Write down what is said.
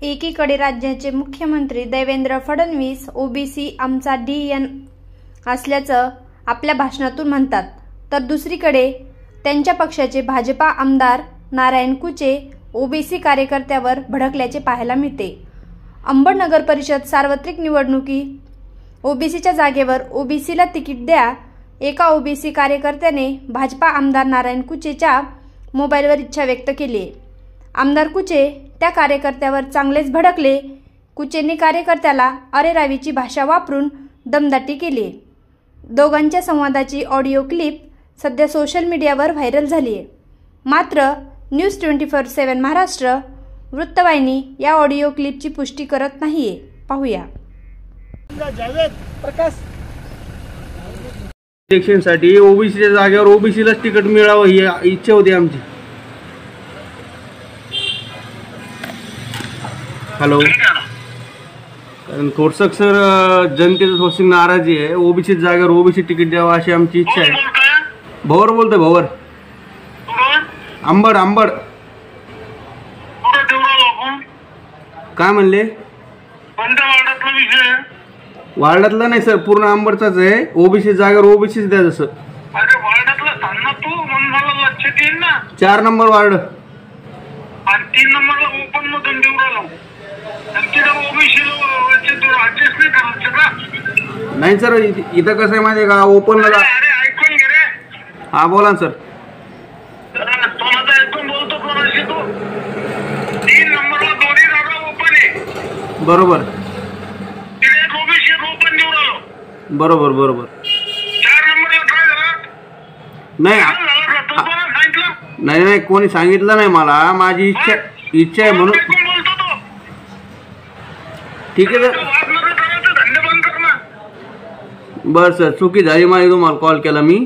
एकीकडे राज्याचे मुख्यमंत्री देवेंद्र फडणवीस ओबीसी आमचा DN असल्याचं आपल्या भाषणातून म्हणतात, तर दुसरीकडे त्यांच्या पक्षाचे भाजपा आमदार नारायण कुचे ओबीसी कार्यकर्त्यावर भडकल्याचे पाहायला मिळते। अंबड नगर परिषद सार्वत्रिक निवडणुकी ओबीसीच्या जागेवर ओबीसीला तिकीट द्या, एका ओबीसी कार्यकर्त्याने भाजपा आमदार नारायण कुचेच्या मोबाईलवर इच्छा व्यक्त केली। आमदार कुचे त्या कार्यकर्त्यावर चांगलेच भडकले। कुचेंनी कार्यकर्त्याला अरेरावीची भाषा वापरून दमदाटी केली। दोघांच्या संवादाची ऑडिओ क्लिप सध्या सोशल मीडियावर व्हायरल झाली आहे। मात्र न्यूज 24/7 महाराष्ट्र वृत्तवाहिनी या ऑडिओ क्लिपची पुष्टी करत नाहीये। पाहूया। इलेक्शनसाठी ओबीसीच्या जागेवर ओबीसीलाच तिकीट मिळावं ही इच्छा होती आमची। हॅलो, कारण थोडसं सर जनतेचं थोडीशी नाराजी आहे। ओबीसी जागेवर ओबीसी तिकीट द्यावं अशी आमची इच्छा आहे। भवर बोलतोय, भवर अंबड अंबड। काय म्हणले? वार्डातला नाही सर, पूर्ण अंबडचाच आहे। ओबीसी जागेवर ओबीसीच द्या जसं। 4 नंबर वार्ड आणि 3 नंबरला ओपन मधून देऊ राहिलो। नाही सर, इथं कसं आहे माहिती आहे का, ओपनला ऐकून घे रे। हा बोला सर। ऐकून बोलतो कोणाशी तू? 3 नंबरला दोन्ही जागा ओपन आहे। बरोबर, तिथे ओबीसी ओपन देऊ राहिलो। बरोबर बरोबर। 4 नंबरला काय झालं? नाही नाही नाही, कोणी सांगितलं नाही मला, माझी इच्छा आहे म्हणून। ठीक आहे सर, बरं सर, चुकी झाली माझी, तुम्हाला कॉल केला मी।